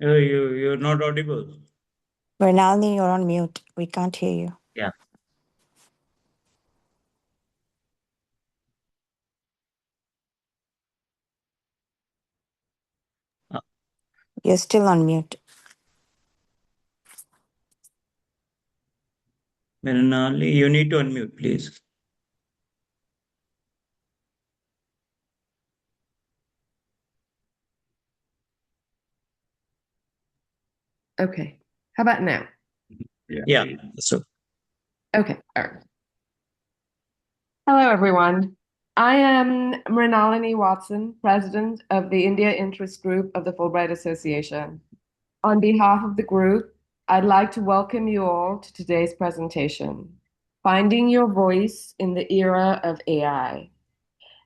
You're not audible. Vernalini, you're on mute. We can't hear you. Yeah. Uh, You're still on mute. Mrinali, you need to unmute, please. Okay. How about now? Yeah. So, Okay. All right. Hello, everyone. I am Mrinalini Watson, President of the India Interest Group of the Fulbright Association. On behalf of the group, I'd like to welcome you all to today's presentation, Finding Your Voice in the Era of AI.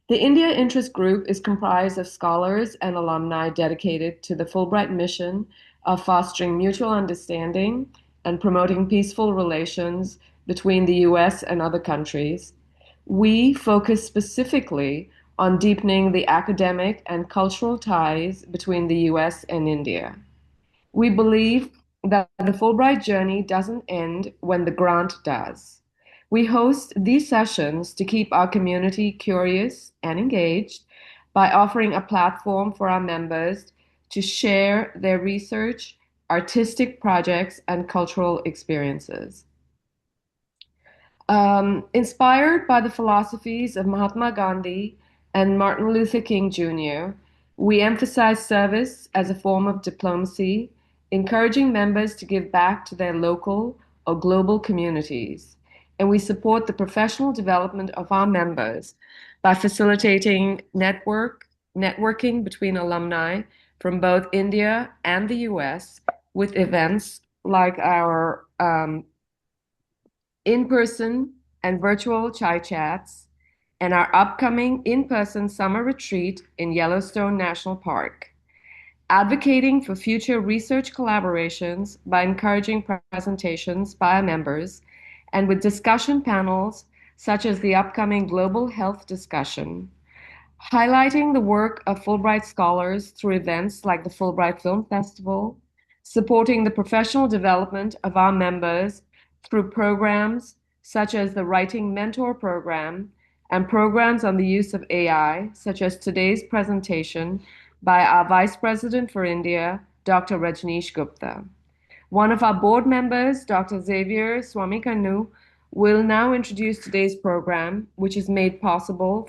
The India Interest Group is comprised of scholars and alumni dedicated to the Fulbright mission of fostering mutual understanding and promoting peaceful relations between the US and other countries. We focus specifically on deepening the academic and cultural ties between the US and India. We believe that the Fulbright journey doesn't end when the grant does. We host these sessions to keep our community curious and engaged by offering a platform for our members to share their research, artistic projects, and cultural experiences. Inspired by the philosophies of Mahatma Gandhi and Martin Luther King Jr., we emphasize service as a form of diplomacy, encouraging members to give back to their local or global communities. And we support the professional development of our members by facilitating networking between alumni from both India and the US with events like our in-person and virtual chai chats, and our upcoming in-person summer retreat in Yellowstone National Park, advocating for future research collaborations by encouraging presentations by our members, and with discussion panels such as the upcoming Global Health Discussion, highlighting the work of Fulbright scholars through events like the Fulbright Film Festival, supporting the professional development of our members through programs such as the Writing Mentor Program and programs on the use of AI, such as today's presentation by our Vice President for India, Dr. Rajneesh Gupta. One of our board members, Dr. Xavier Swamikanu, will now introduce today's program, which is made possible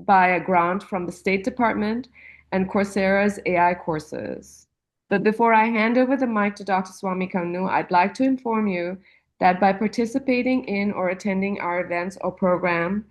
by a grant from the State Department and Coursera's AI courses. But before I hand over the mic to Dr. Swamikanu, I'd like to inform you that by participating in or attending our events or program,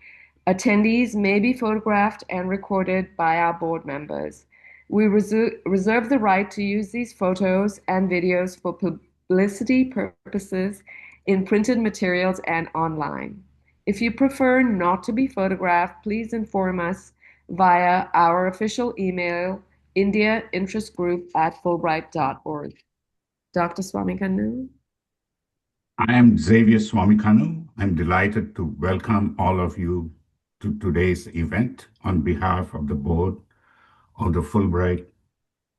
attendees may be photographed and recorded by our board members. We reserve the right to use these photos and videos for publicity purposes in printed materials and online. If you prefer not to be photographed, please inform us via our official email, indiainterestgroup@fulbright.org. Dr. Swamikanu? I am Xavier Swamikanu. I'm delighted to welcome all of you to today's event on behalf of the board of the Fulbright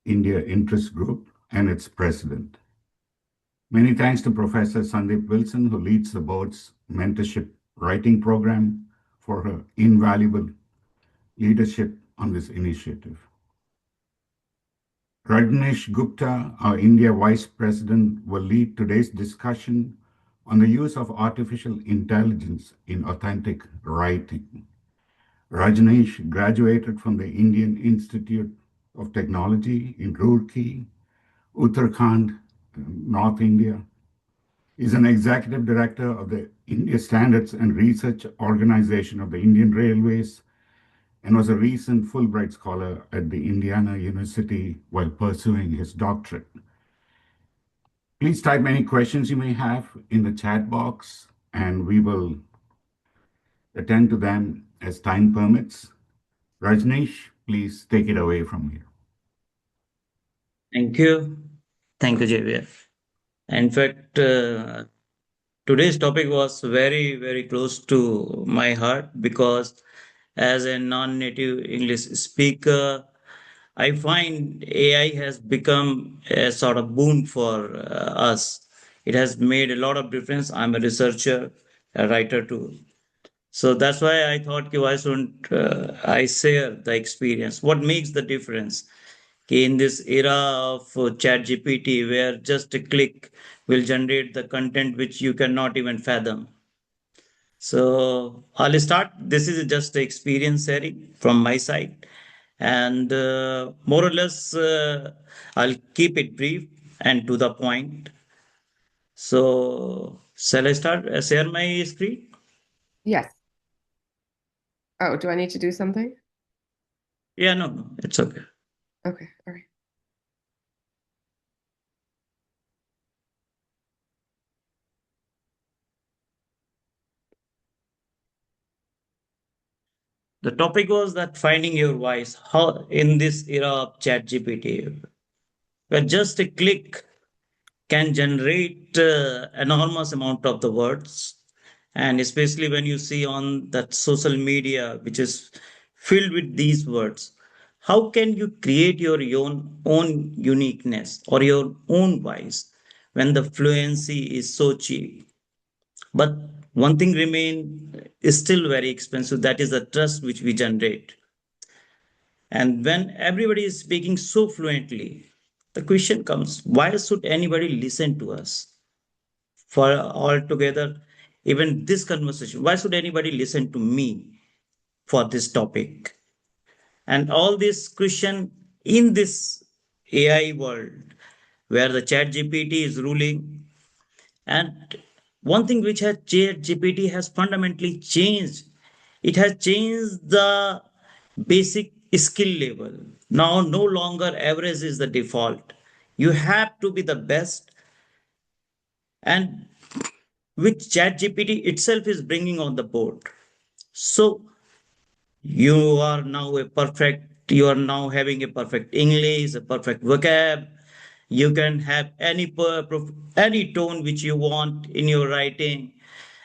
India Interest Group and its president. Many thanks to Professor Sandeep Wilson, who leads the board's mentorship writing program, for her invaluable leadership on this initiative. Rajneesh Gupta, our India Vice President, will lead today's discussion on the use of artificial intelligence in authentic writing. Rajneesh graduated from the Indian Institute of Technology in Roorkee, Uttarakhand, North India. Is an executive director of the India Standards and Research Organization of the Indian Railways and was a recent Fulbright scholar at the Indiana University while pursuing his doctorate. Please type any questions you may have in the chat box, and we will attend to them as time permits. Rajneesh, please take it away from here. thank you. Thank you, Javier. In fact, today's topic was very, very close to my heart because as a non-native English speaker, I find AI has become a sort of boon for us. It has made a lot of difference. I'm a researcher, a writer too. So that's why I thought, why shouldn't I share the experience? What makes the difference? In this era of ChatGPT, where just a click will generate the content which you cannot even fathom. So I'll start. This is just the experience sharing from my side, and more or less, I'll keep it brief and to the point. So shall I start? Share my screen? Yes. Oh, do I need to do something? Yeah, no, no, it's okay. Okay, all right. The topic was that finding your voice. How in this era of ChatGPT, where just a click can generate enormous amount of the words, and especially when you see on that social media which is filled with these words, how can you create your own uniqueness or your own voice when the fluency is so cheap? But one thing remain is still very expensive, that is the trust which we generate. And when everybody is speaking so fluently, the question comes, why should anybody listen to us? For altogether, even this conversation, why should anybody listen to me for this topic? And all this question in this AI world where the chat GPT is ruling, and one thing which has chat GPT has fundamentally changed, it has changed the basic skill level. Now no longer average is the default. You have to be the best, and which ChatGPT itself is bringing on the board. So you are now you are now having a perfect English, a perfect vocab. You can have any tone which you want in your writing,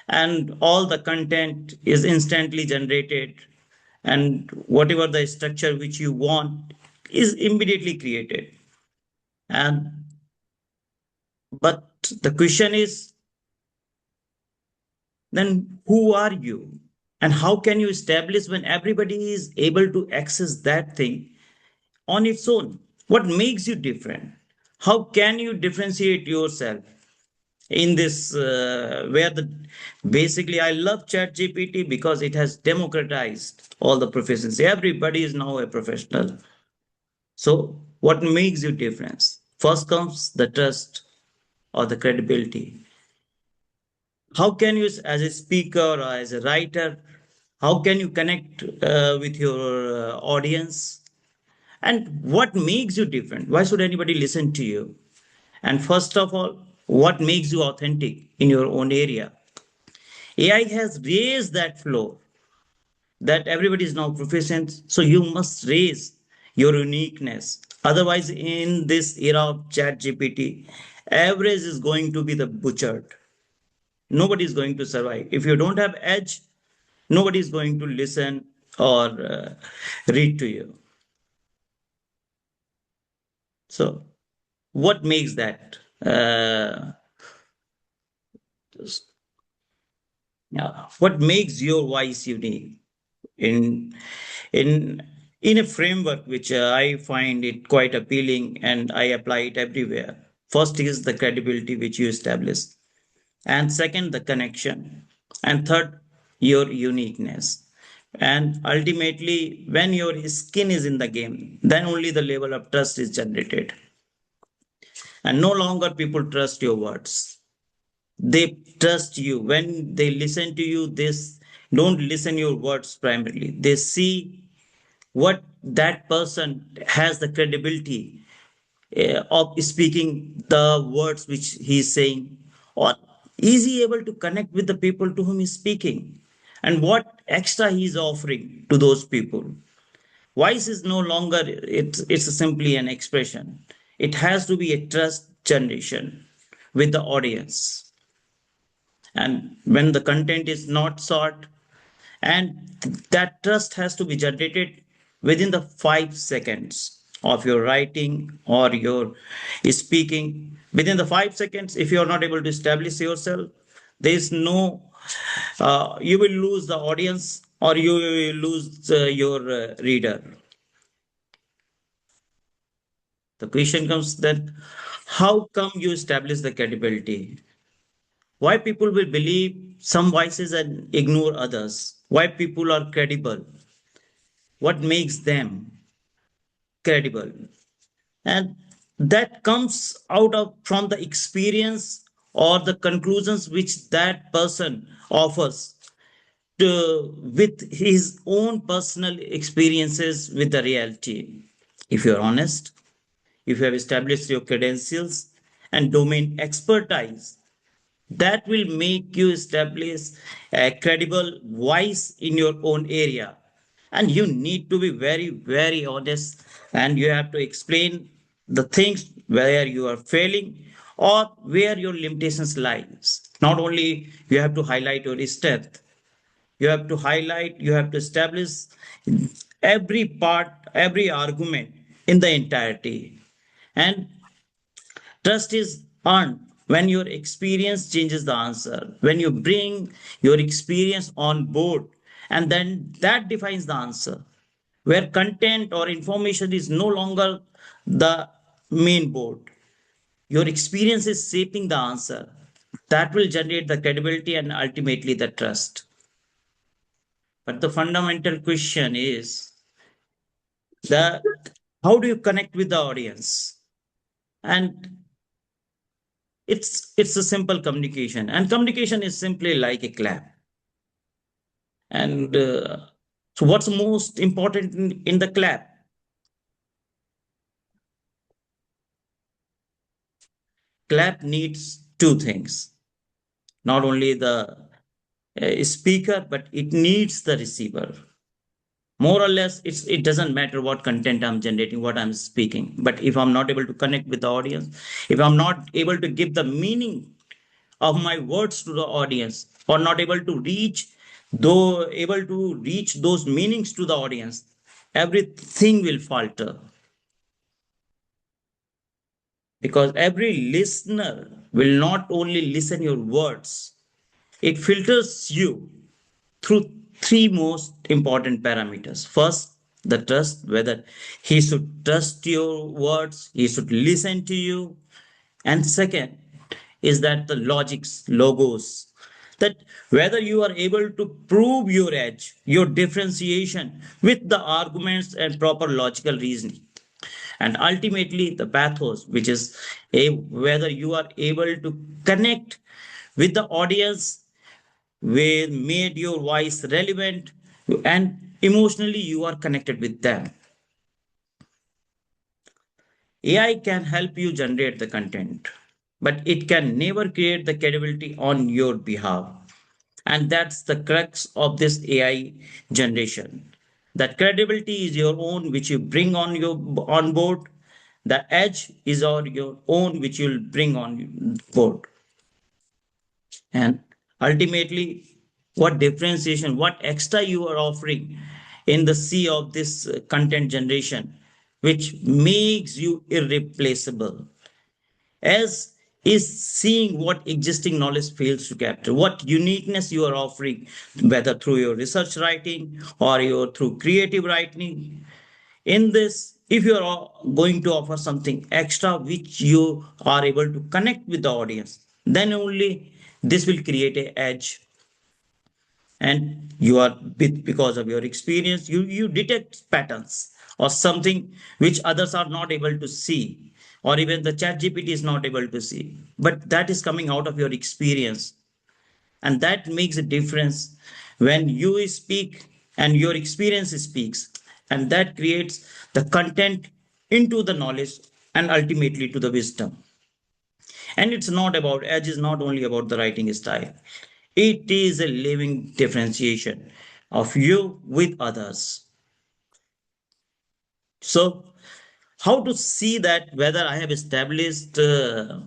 and all the content is instantly generated, and whatever the structure which you want is immediately created. And but the question is, then who are you? And how can you establish when everybody is able to access that thing on its own? What makes you different? How can you differentiate yourself in this where the basically I love ChatGPT because it has democratized all the professions. Everybody is now a professional. So what makes you difference? First comes the trust or the credibility. How can you, as a speaker or as a writer, how can you connect with your audience? And what makes you different? Why should anybody listen to you? And first of all, what makes you authentic in your own area? AI has raised that floor that everybody is now proficient, so you must raise your uniqueness. Otherwise, in this era of chat GPT, average is going to be the butchered. Nobody is going to survive. If you don't have edge, nobody is going to listen or read to you. So, what makes that? What makes your voice unique in in in a framework which I find it quite appealing and I apply it everywhere. First is the credibility which you establish, and second the connection, and third your uniqueness. And ultimately, when your skin is in the game, then only the level of trust is generated, and no longer people trust your words. They trust you when they listen to you. This don't listen your words primarily, they see what that person has the credibility of speaking the words which he is saying, or is he able to connect with the people to whom he's speaking, and what extra he is offering to those people. Voice is no longer, it's simply an expression. It has to be a trust generation with the audience. And when the content is not sought, and that trust has to be generated within the 5 seconds, of your writing or your speaking. Within the 5 seconds, if you are not able to establish yourself, there is no, you will lose the audience or you will lose your reader. The question comes then, how come you establish the credibility? Why people will believe some voices and ignore others? Why people are credible? What makes them credible? And that comes out of from the experience or the conclusions which that person offers with his own personal experiences with the reality. If you're honest, if you have established your credentials and domain expertise, that will make you establish a credible voice in your own area. And you need to be very, very honest, and you have to explain the things where you are failing or where your limitations lies. Not only you have to highlight your strength, you have to highlight, you have to establish every part, every argument in the entirety. And trust is earned when your experience changes the answer, when you bring your experience on board, and then that defines the answer. Where content or information is no longer the main board, your experience is shaping the answer. That will generate the credibility and ultimately the trust. But the fundamental question is the how do you connect with the audience? And it's a simple communication, and communication is simply like a clap. And so what's most important in the clap? Clap needs two things, not only the speaker, but it needs the receiver. More or less, it doesn't matter what content I'm generating, what I'm speaking, but if I'm not able to connect with the audience, if I'm not able to give the meaning of my words to the audience, or not able to reach, though able to reach those meanings to the audience, everything will falter. Because every listener will not only listen your words, it filters you through three most important parameters. First, the trust, whether he should trust your words, he should listen to you. And second is that the logics, logos, that whether you are able to prove your edge, your differentiation with the arguments and proper logical reasoning. And ultimately, the pathos, which is whether you are able to connect with the audience, with made your voice relevant, and emotionally you are connected with them. AI can help you generate the content, but it can never create the credibility on your behalf. And that's the crux of this AI generation. That credibility is your own, which you bring on board. The edge is your own, which you'll bring on board. And ultimately, what differentiation, what extra you are offering in the sea of this content generation, which makes you irreplaceable, as is seeing what existing knowledge fails to capture, what uniqueness you are offering, whether through your research writing or your through creative writing. In this, if you are going to offer something extra which you are able to connect with the audience, then only this will create a edge. And you are because of your experience, you detect patterns or something which others are not able to see, or even the ChatGPT is not able to see, but that is coming out of your experience. And that makes a difference when you speak and your experience speaks, and that creates the content into the knowledge and ultimately to the wisdom. And it's not about edge, is not only about the writing style, it is a living differentiation of you with others. So how to see that whether I have established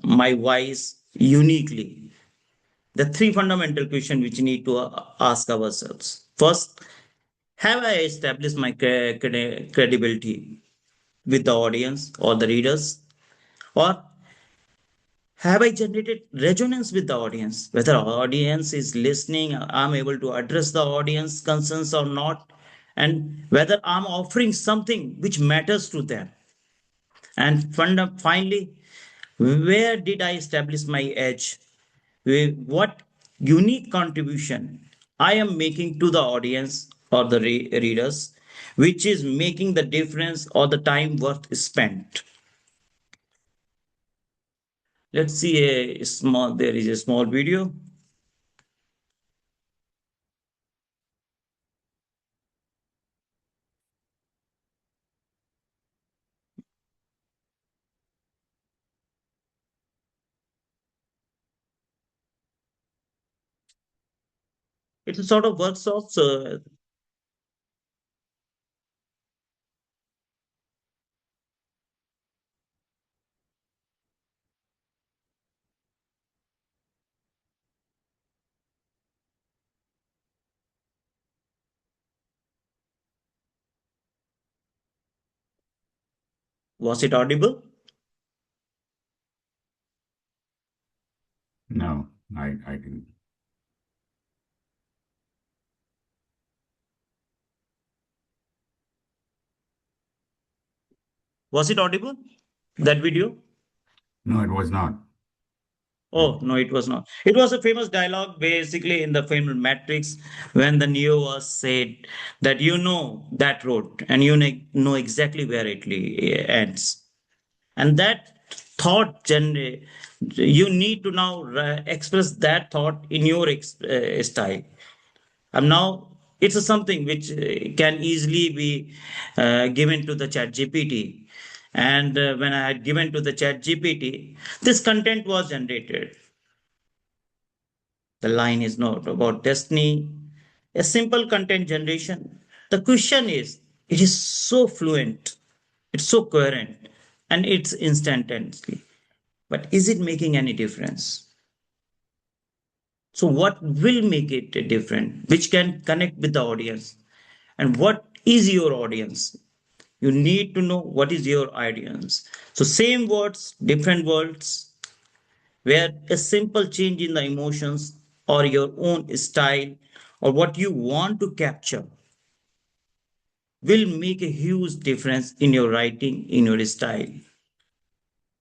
my voice uniquely? The three fundamental questions which we need to ask ourselves. First, have I established my credibility? with the audience or the readers? Or have I generated resonance with the audience? Whether audience is listening, I'm able to address the audience concerns or not, and whether I'm offering something which matters to them. And finally, where did I establish my edge? What unique contribution I am making to the audience or the readers, which is making the difference or the time worth spent. Let's see there is a small video. It's a sort of workshops. Was it audible? No, I didn't. Was it audible? That video? No, it was not. Oh, no, it was not. It was a famous dialogue basically in the film Matrix when the Neo was said that you know that road and you know exactly where it ends. And that thought, you need to now express that thought in your style. And now it's something which can easily be given to the chat GPT. And when I had given to the chat GPT, this content was generated. The line is not about destiny, a simple content generation. The question is, it is so fluent, it's so coherent, and it's instantaneously. But is it making any difference? So, what will make it different? Which can connect with the audience? And what is your audience? You need to know what is your audience. So, same words, different words, where a simple change in the emotions or your own style or what you want to capture will make a huge difference in your writing, in your style.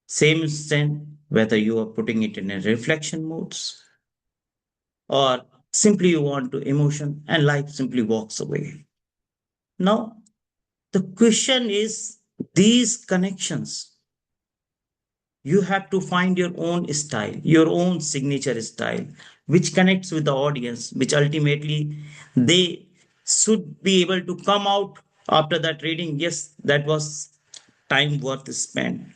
Same instant, whether you are putting it in a reflection modes or simply you want to emotion and life simply walks away. Now, the question is these connections, you have to find your own style, your own signature style, which connects with the audience, which ultimately they should be able to come out after that reading. Yes, that was time worth spent.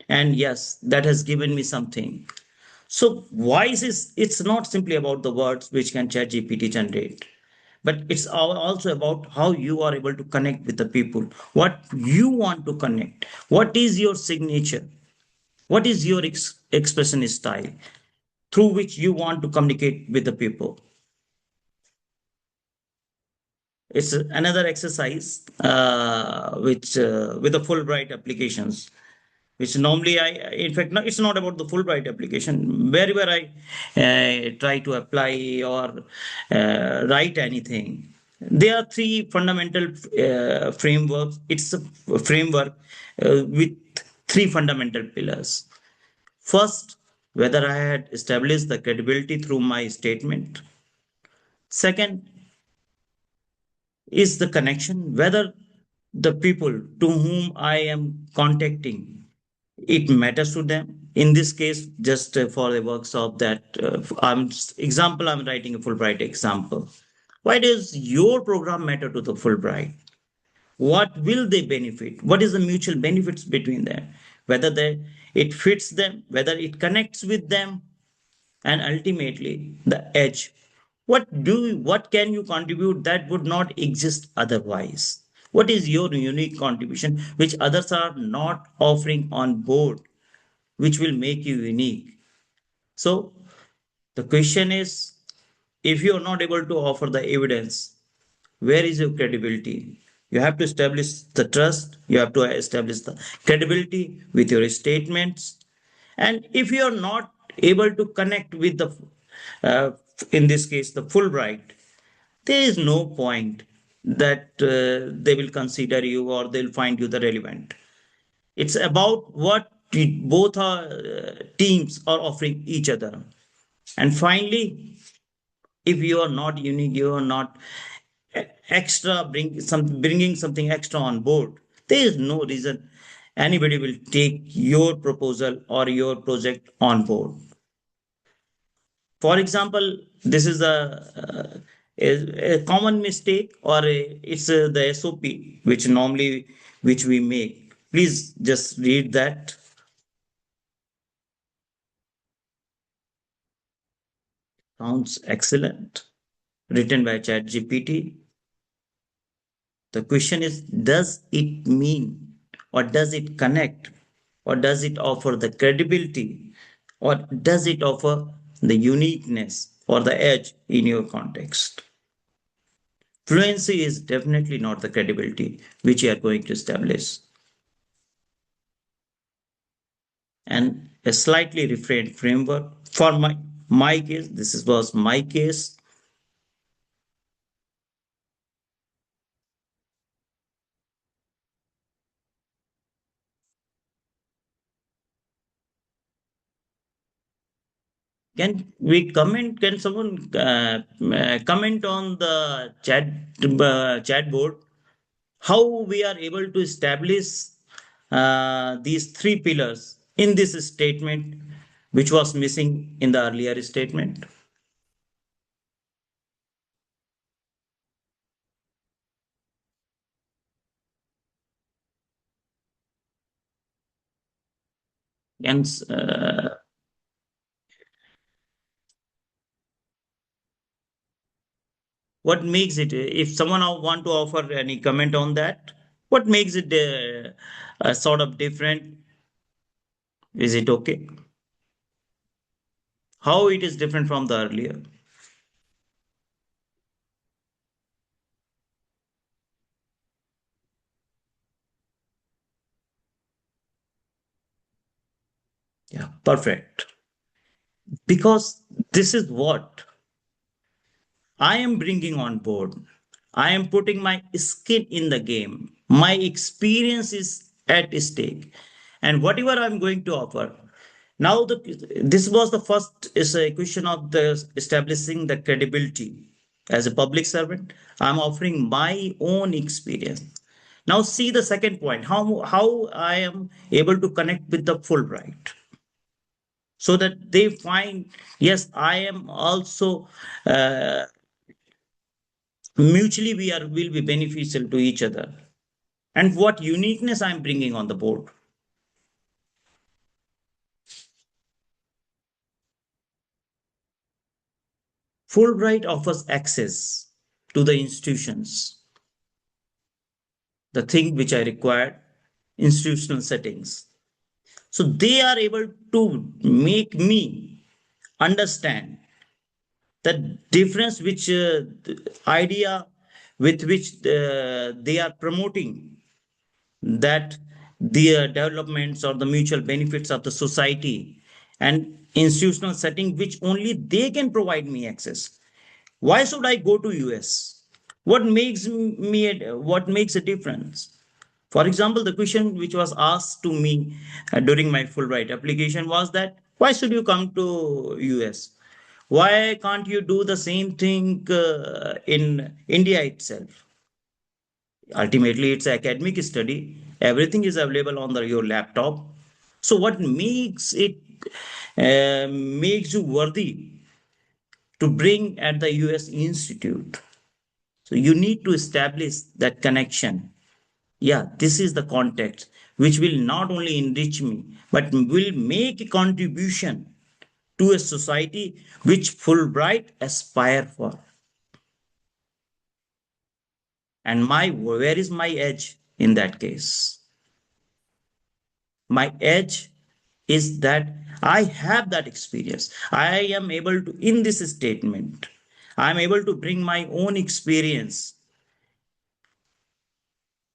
And yes, that has given me something. So voice is it's not simply about the words which can ChatGPT generate, but it's also about how you are able to connect with the people, what you want to connect, what is your signature, what is your expression style through which you want to communicate with the people. It's another exercise which with the Fulbright applications which normally I, in fact, no, it's not about the Fulbright application. Wherever I try to apply or write anything, there are three fundamental frameworks. It's a framework with three fundamental pillars. First, whether I had established the credibility through my statement. Second, is the connection, whether the people to whom I am contacting, it matters to them. In this case, just for the workshop that I'm writing a Fulbright example. Why does your program matter to the Fulbright? What will they benefit? What is the mutual benefits between them? Whether it fits them, whether it connects with them, and ultimately the edge. What can you contribute that would not exist otherwise? What is your unique contribution which others are not offering on board, which will make you unique? So the question is, if you are not able to offer the evidence, where is your credibility? You have to establish the trust, you have to establish the credibility with your statements. And if you are not able to connect with the, uh, in this case, the Fulbright, there is no point that they will consider you or they'll find you the relevant. It's about what both our teams are offering each other. And finally, if you are not unique, you are not bringing something extra on board, there is no reason anybody will take your proposal or your project on board. For example, this is a common mistake, or it's the SOP which normally which we make. Please just read that. Sounds excellent. Written by ChatGPT. The question is, does it mean, or does it connect, or does it offer the credibility, or does it offer the uniqueness or the edge in your context? Fluency is definitely not the credibility which you are going to establish. And a slightly reframed framework for my case, was my case. Can we comment? Can someone comment on the chat board how we are able to establish these three pillars in this statement, which was missing in the earlier statement? And what makes it? If someone want to offer any comment on that, what makes it sort of different? Is it okay? How it is different from the earlier? Yeah, perfect. Because this is what I am bringing on board. I am putting my skin in the game. My experience is at stake. And whatever I'm going to offer. Now, this was the first is a question of the establishing the credibility. As a public servant, I'm offering my own experience. Now, see the second point, how I am able to connect with the Fulbright so that they find, yes, I am also uh, mutually we are will be beneficial to each other, and what uniqueness I'm bringing on the board. Fulbright offers access to the institutions, the thing which I required, institutional settings. So they are able to make me understand the difference which idea with which they are promoting, that the developments or the mutual benefits of the society and institutional setting which only they can provide me access. Why should I go to US? What makes a difference? For example, the question which was asked to me during my Fulbright application was that why should you come to US? Why can't you do the same thing in India itself? Ultimately, it's academic study. Everything is available on your laptop. So, what makes you worthy to bring at the US Institute? So, you need to establish that connection. Yeah, this is the context which will not only enrich me, but will make a contribution to a society which Fulbright aspire for. And where is my edge in that case? My edge is that I have that experience. I am able to, in this statement, I am able to bring my own experience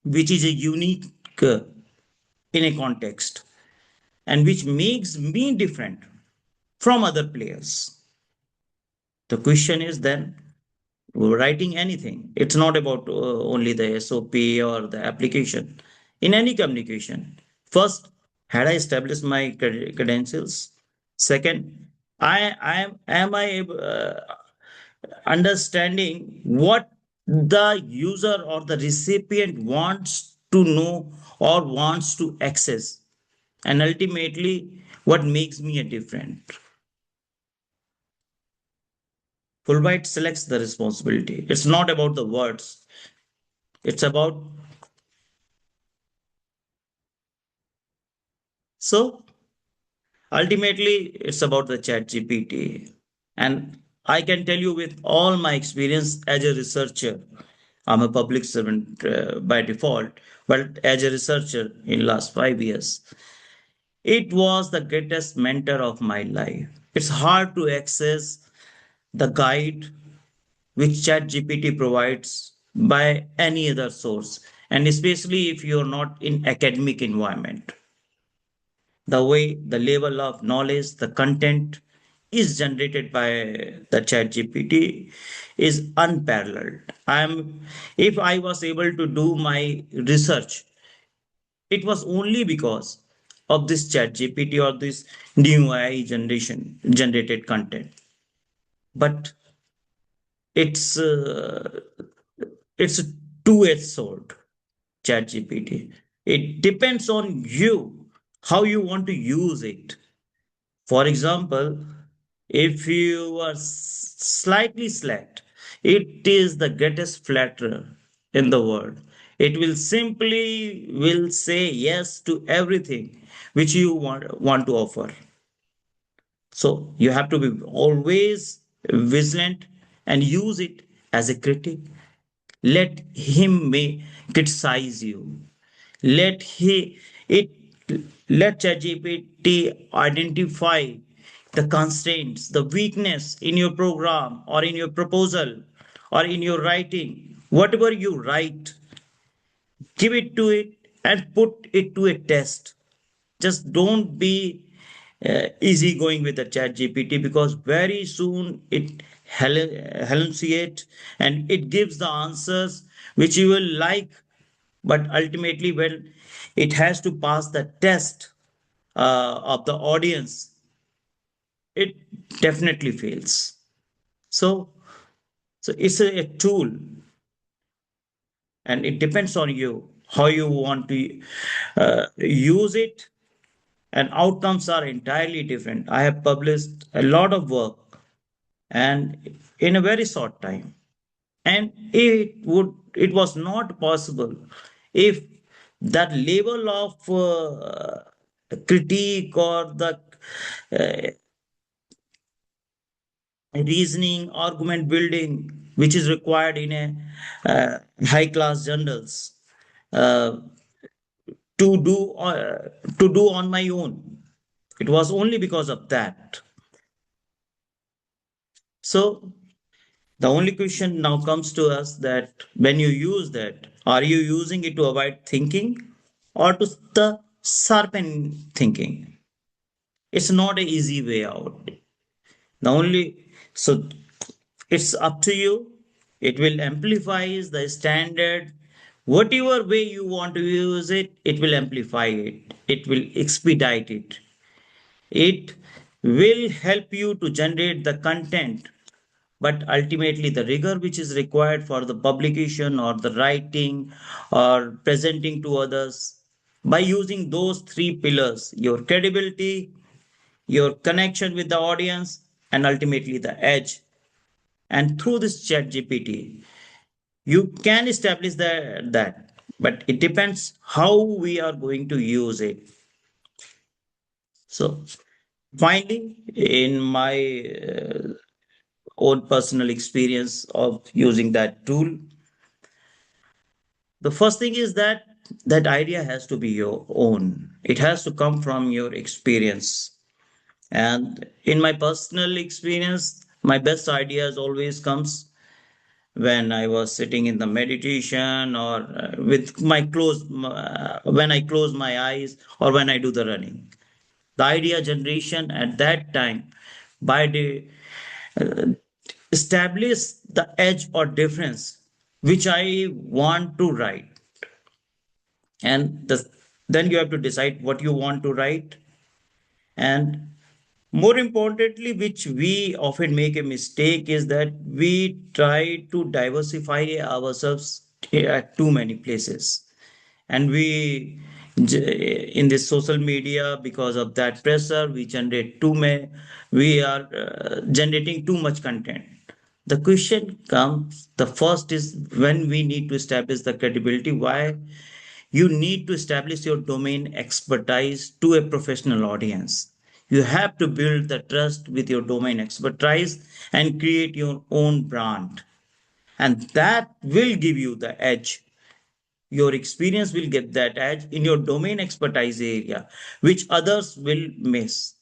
which is a unique uh, in a context and which makes me different from other players. The question is then writing anything. It's not about only the SOP or the application. In any communication, first, had I established my credentials? Second, am I understanding what the user or the recipient wants to know or wants to access, and ultimately, what makes me a different. Fulbright selects the responsibility. It's not about the words. It's about so ultimately it's about the chat GPT. And I can tell you with all my experience as a researcher, I'm a public servant by default, but as a researcher in last 5 years, it was the greatest mentor of my life. It's hard to access the guide which ChatGPT provides by any other source, and especially if you're not in academic environment. The way the level of knowledge, the content is generated by the ChatGPT is unparalleled. If I was able to do my research, it was only because of this ChatGPT or this new AI generation generated content. But it's it's a two-edged sword, ChatGPT. It depends on you how you want to use it. For example, if you are slightly slack, it is the greatest flatterer in the world. It will simply will say yes to everything which you want to offer. So you have to be always vigilant and use it as a critic. Let him may criticize you. Let he it let ChatGPT identify the constraints, the weakness in your program or in your proposal or in your writing. Whatever you write, give it to it and put it to a test. Just don't be easy going with the chat gpt because very soon it hallucinates and it gives the answers which you will like, but ultimately when it has to pass the test of the audience, it definitely fails. So it's a tool, and it depends on you how you want to use it, and outcomes are entirely different. I have published a lot of work and in a very short time, and it was not possible if that level of critique or the uh, reasoning argument building which is required in a high class journals uh, to do on my own. It was only because of that. So the only question now comes to us that when you use that, are you using it to avoid thinking or to the sharpen thinking? It's not an easy way out. The only so it's up to you. It will amplify the standard. Whatever way you want to use it, it will amplify it. It will expedite it. It will help you to generate the content, but ultimately the rigor which is required for the publication or the writing or presenting to others by using those three pillars, your credibility, your connection with the audience, and ultimately the edge. And through this chat gpt you can establish that, but it depends how we are going to use it. So finally, in my own personal experience of using that tool, the first thing is that that idea has to be your own. It has to come from your experience. And in my personal experience, my best ideas always comes when I was sitting in the meditation or with my when I close my eyes or when I do the running. The idea generation at that time by the uh, establish the edge or difference which I want to write, and then you have to decide what you want to write. And more importantly, which we often make a mistake, is that we try to diversify ourselves at too many places. And in this social media, because of that pressure, we are generating too much content. The question comes, the first is when we need to establish the credibility. Why? You need to establish your domain expertise to a professional audience. You have to build the trust with your domain expertise and create your own brand. And that will give you the edge. Your experience will get that edge in your domain expertise area, which others will miss.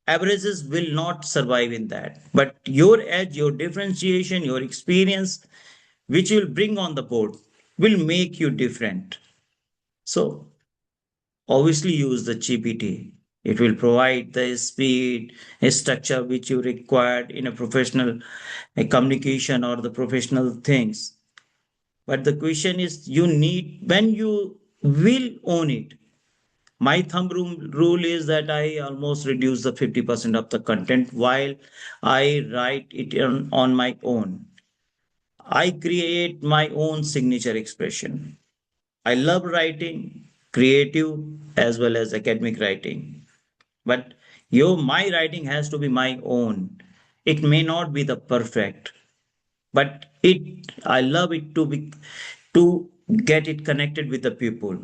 Averages will not survive in that. But your edge, your differentiation, your experience, which you will bring on the board, will make you different. So obviously use the GPT. It will provide the speed, a structure which you required in a professional communication or the professional things. But the question is, you need, when you will own it. My rule is that I almost reduce the 50% of the content while I write it on my own. I create my own signature expression. I love writing, creative as well as academic writing. But my writing has to be my own. It may not be the perfect, but I love it to get it connected with the people.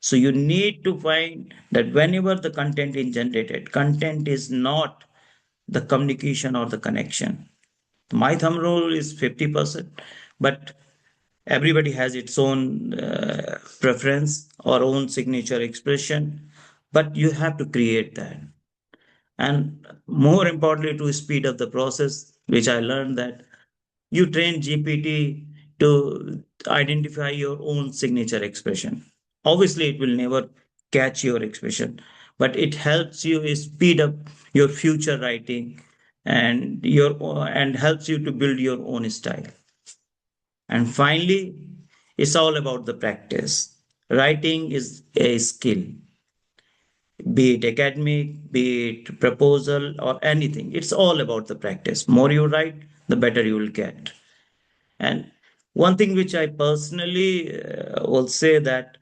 So you need to find that whenever the content is generated, content is not the communication or the connection. My thumb rule is 50%, but everybody has its own preference or own signature expression, but you have to create that. And more importantly, to speed up the process, which I learned that you train GPT to identify your own signature expression. Obviously, it will never catch your expression, but it helps you speed up your future writing and helps you to build your own style. And finally, it's all about the practice. Writing is a skill, be it academic, be it proposal, or anything. It's all about the practice. More you write, the better you will get. And one thing which I personally will say that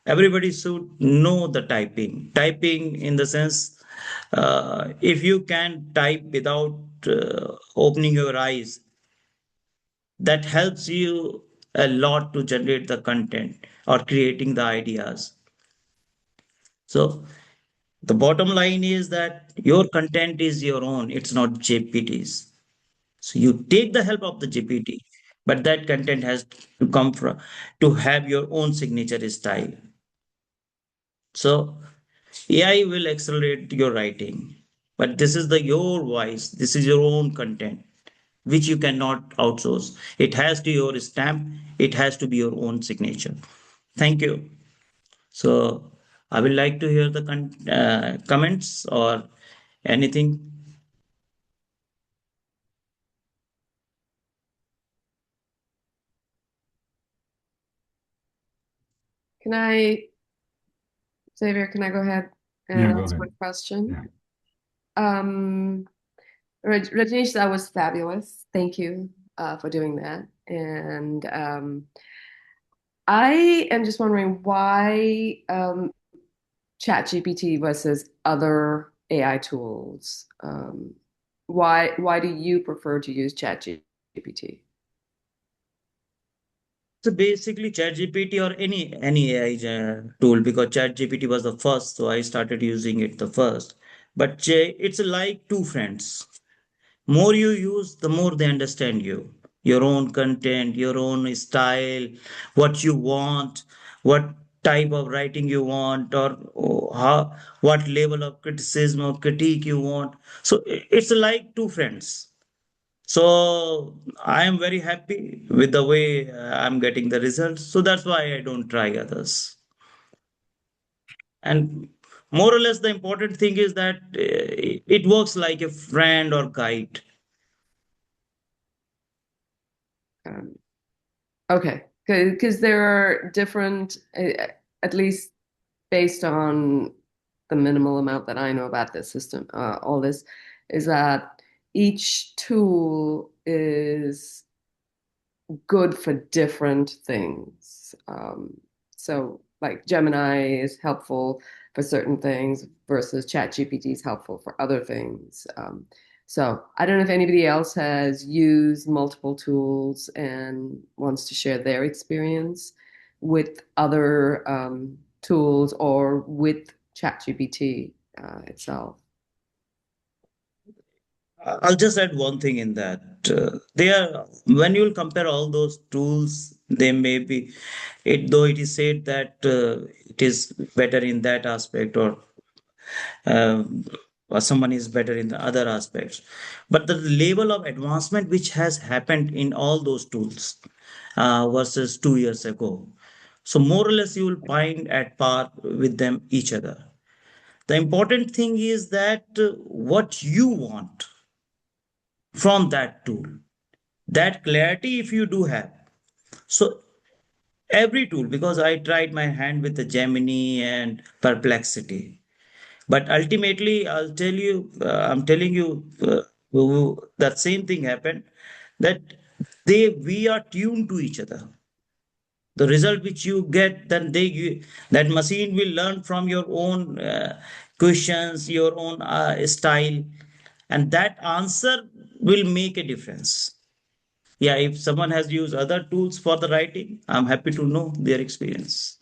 everybody should know the typing. Typing in the sense, if you can type without opening your eyes, that helps you a lot to generate the content or creating the ideas. So the bottom line is that your content is your own, it's not GPT's. So you take the help of the GPT, but that content has to come from to have your own signature style. So AI will accelerate your writing, but this is your voice, this is your own content, which you cannot outsource. It has to be your stamp, it has to be your own signature. Thank you. So I would like to hear the comments or anything. Can I, Xavier, can I go ahead Yeah, and go ask ahead. one question? Yeah. Rajneesh, that was fabulous. Thank you for doing that. And I am just wondering why ChatGPT versus other AI tools. Why do you prefer to use ChatGPT? So basically, ChatGPT or any AI tool, because ChatGPT was the first, so I started using it the first. But it's like two friends. More you use, the more they understand you. Your own content, your own style, what you want, what type of writing you want, or what level of criticism or critique you want. So it's like two friends. So I am very happy with the way I'm getting the results. So that's why I don't try others. And more or less, the important thing is that it works like a friend or guide. Um, okay, because there are different, at least based on the minimal amount that I know about this system, all this is that each tool is good for different things. So, like Gemini is helpful for certain things versus ChatGPT is helpful for other things. So, I don't know if anybody else has used multiple tools and wants to share their experience with other tools or with ChatGPT itself. I'll just add one thing in that. They are when you'll compare all those tools, they may be it though it is said that it is better in that aspect um, or someone is better in the other aspects. But the level of advancement which has happened in all those tools versus 2 years ago. So more or less you will find at par with them each other. The important thing is that what you want from that tool, that clarity if you do have. So every tool, because I tried my hand with the Gemini and Perplexity. But ultimately, I'm telling you, that same thing happened that we are tuned to each other. The result which you get, then that machine will learn from your own questions, your own style, and that answer will make a difference. Yeah, if someone has used other tools for the writing, I'm happy to know their experience.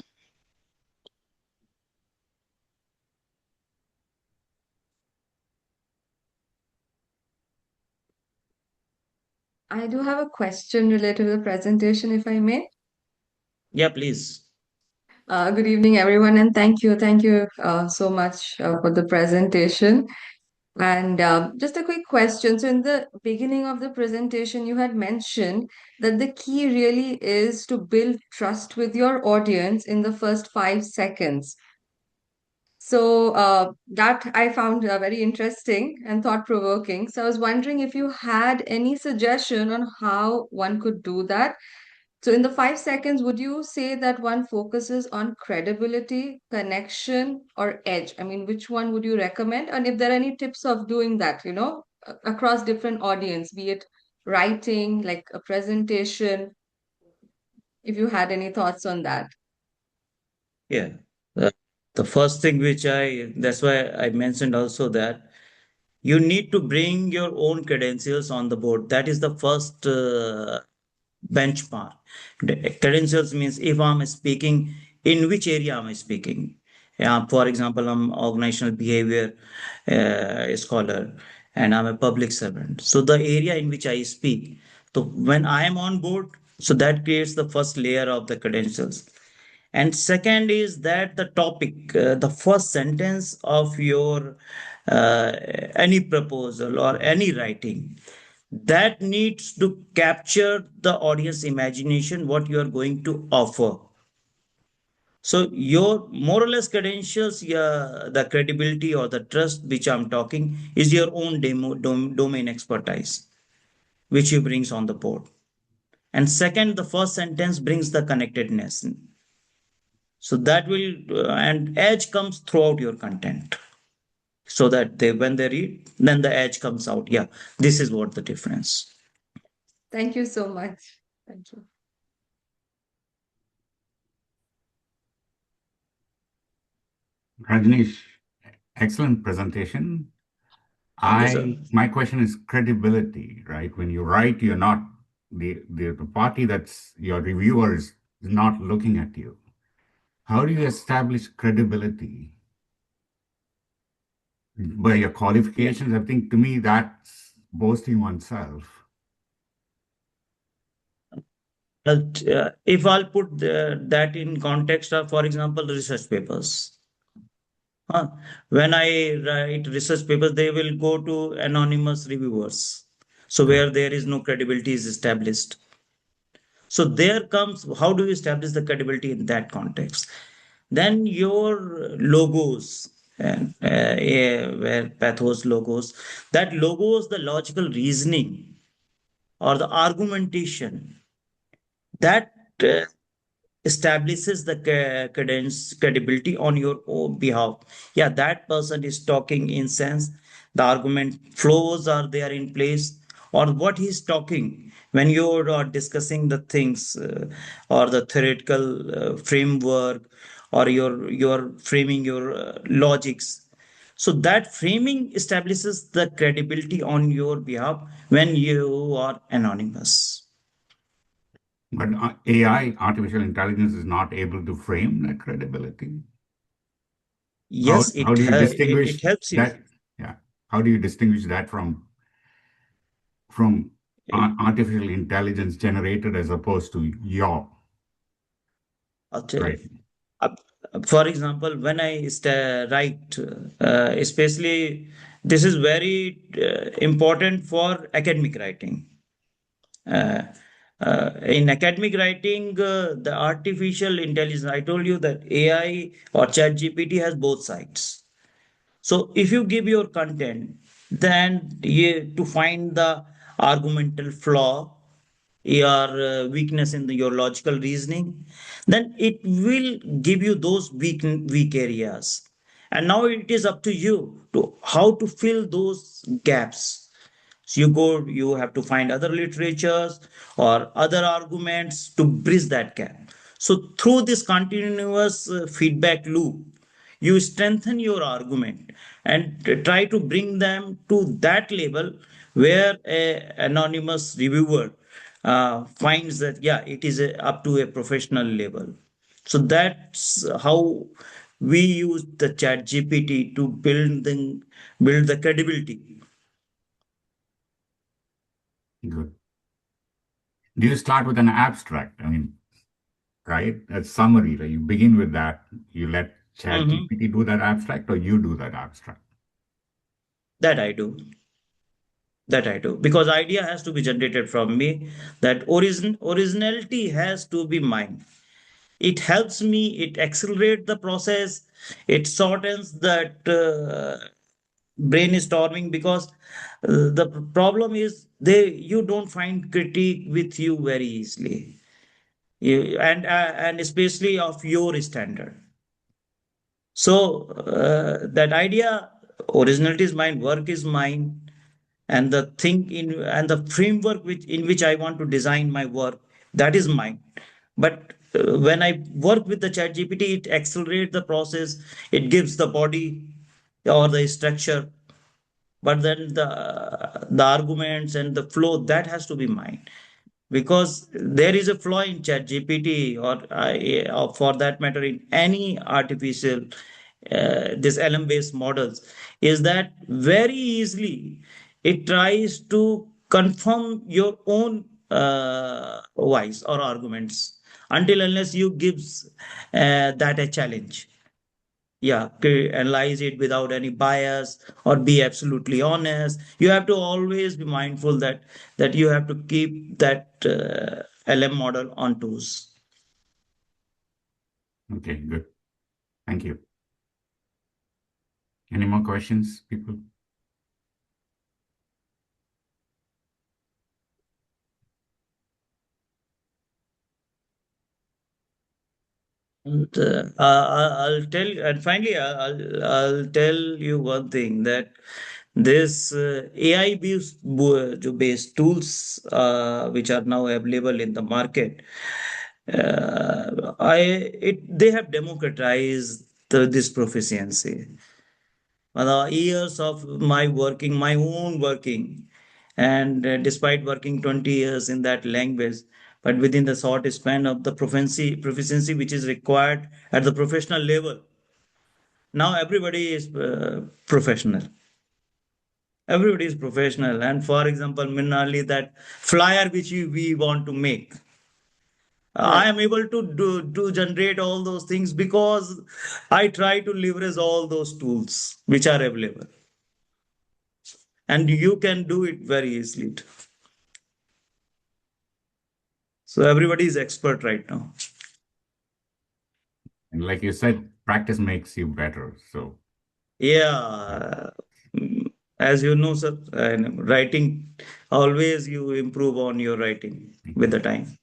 I do have a question related to the presentation, if I may. Yeah, please. Good evening, everyone, and thank you so much for the presentation. And just a quick question. So, in the beginning of the presentation, you had mentioned that the key really is to build trust with your audience in the first 5 seconds. So, that I found very interesting and thought-provoking. So, I was wondering if you had any suggestion on how one could do that. So, in the 5 seconds, would you say that one focuses on credibility, connection, or edge? I mean, which one would you recommend? And if there are any tips of doing that, across different audience, be it writing, like a presentation, if you had any thoughts on that. Yeah. Uh, the first thing that's why I mentioned also that you need to bring your own credentials on the board. That is the first benchmark. The credentials means if I'm speaking, in which area am I speaking? Yeah, for example, I'm organizational behavior scholar and I'm a public servant. So the area in which I speak. So when I am on board, so that creates the first layer of the credentials. And second is that the topic, the first sentence of your uh, any proposal or any writing, that needs to capture the audience imagination what you are going to offer. So your more or less credentials, yeah, the credibility or the trust which I'm talking is your own domain expertise which you brings on the board. And second, the first sentence brings the connectedness. So that will and edge comes throughout your content so that when they read, then the edge comes out. Yeah, this is what the difference. Thank you so much. Thank you. Rajneesh, excellent presentation. Thank you, sir. My question is credibility, right? When you write, you're not the party that's your reviewer is not looking at you. How do you establish credibility? By your qualifications, I think to me that's boasting oneself. But if I'll put that in context of, for example, research papers. When I write research papers, they will go to anonymous reviewers. So where there is no credibility is established. So there comes, how do you establish the credibility in that context? Then your logos and where pathos logos, that logos, the logical reasoning or the argumentation that establishes the credibility on your own behalf. Yeah, that person is talking in sense. The argument flows are there in place, or what he's talking when you're discussing the things or the theoretical framework, or you're framing your logics. So that framing establishes the credibility on your behalf when you are anonymous. But AI, artificial intelligence, is not able to frame that credibility. How Yes, how do you it distinguish helps you. that? Yeah. How do you distinguish that from artificial intelligence generated as opposed to your Okay. right? Uh, for example, when I write, especially this is very important for academic writing. Uh, in academic writing, the artificial intelligence, I told you that AI or ChatGPT has both sides. So if you give your content, then to find the argumental flaw, your weakness in your logical reasoning, then it will give you those weak areas. And now it is up to you to how to fill those gaps. So you have to find other literatures or other arguments to bridge that gap. So through this continuous feedback loop, you strengthen your argument and try to bring them to that level where a anonymous reviewer finds that yeah, it is up to a professional level. So that's how we use the chat gpt to build the credibility. Good. Do you start with an abstract? I mean, right? A summary. Like you begin with that. You let Mhm. ChatGPT do that abstract, or you do that abstract. That I do. That I do. Because idea has to be generated from me. That originality has to be mine. It helps me, it accelerates the process, it shortens that brainstorming, because the problem is you don't find critique with you very easily. And especially of your standard. So that idea, originality is mine, work is mine, and the thing in and the framework in which I want to design my work, that is mine. But when I work with the chat GPT, it accelerates the process, it gives the body or the structure, but then the arguments and the flow that has to be mine, because there is a flaw in chat gpt or for that matter in any artificial this lm based models, is that very easily it tries to confirm your own voice or arguments until unless you gives that a challenge. Yeah, analyze it without any bias or be absolutely honest. You have to always be mindful that you have to keep that lm model on toes. Okay, good. Thank you. Any more questions, people? And I'll tell you, and finally, I'll tell you one thing, that this AI based tools which are now available in the market, they have democratized this proficiency. The years of my own working, and despite working 20 years in that language, but within the short span of the proficiency which is required at the professional level, now everybody is professional. Everybody is professional. And for example, Minali, that flyer which we want to make, I Right. am able to generate all those things because I try to leverage all those tools which are available. And you can do it very easily. So everybody is expert right now. And like you said, practice makes you better. So Yeah. As you know, sir, writing, always you improve on your writing with the time.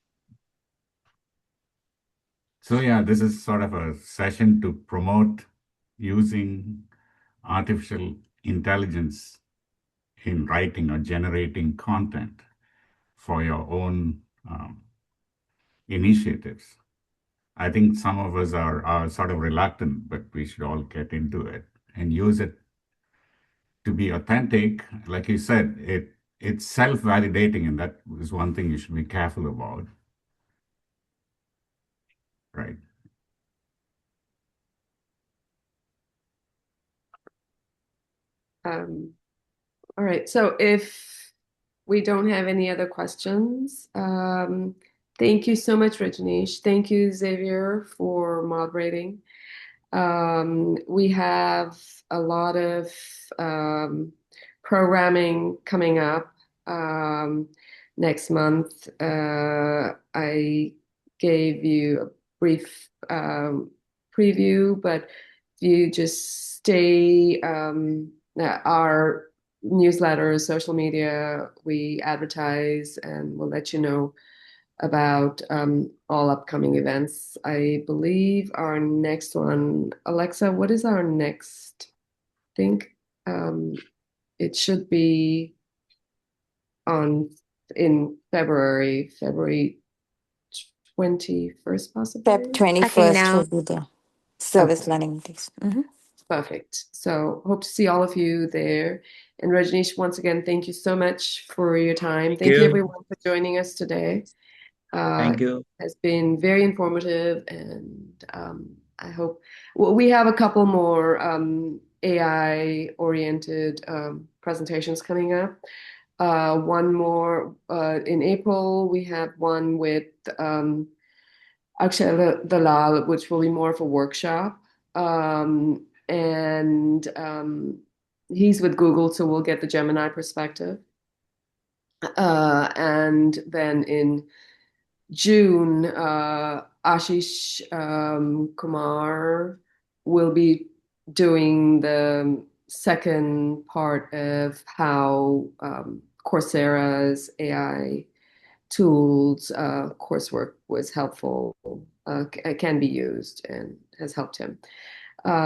So yeah, this is sort of a session to promote using artificial intelligence in writing or generating content for your own initiatives. I think some of us are sort of reluctant, but we should all get into it and use it to be authentic. Like you said, it's self-validating, and that is one thing you should be careful about, right? All right. So if we don't have any other questions, thank you so much, Rajneesh. Thank you, Xavier, for moderating. We have a lot of programming coming up next month. I gave you a brief preview, but if you just stay our newsletters, social media, we advertise and we'll let you know about all upcoming events. I believe our next one, Alexa, what is our next? I think it should be in February 21st, possibly. Feb 21st will be the service learning meetings. Perfect. So hope to see all of you there. And Rajneesh, once again, thank you so much for your time. Thank you everyone for joining us today. Thank you. Has been very informative, and I hope we have a couple more AI-oriented presentations coming up. One more in April. We have one with Akshay Dalal, which will be more of a workshop. And he's with Google, so we'll get the Gemini perspective. And then in June, Ashish Kumar will be doing the second part of how Coursera's AI tools coursework was helpful, can be used, and has helped him.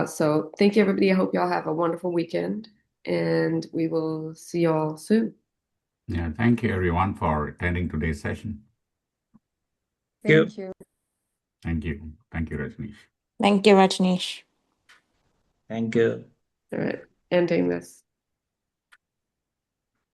So thank you, everybody. I hope you all have a wonderful weekend, and we will see you all soon. Yeah, thank you everyone for attending today's session. Thank you. Thank you. Thank you, Rajneesh. Thank you, Rajneesh. Thank you. All right, ending this.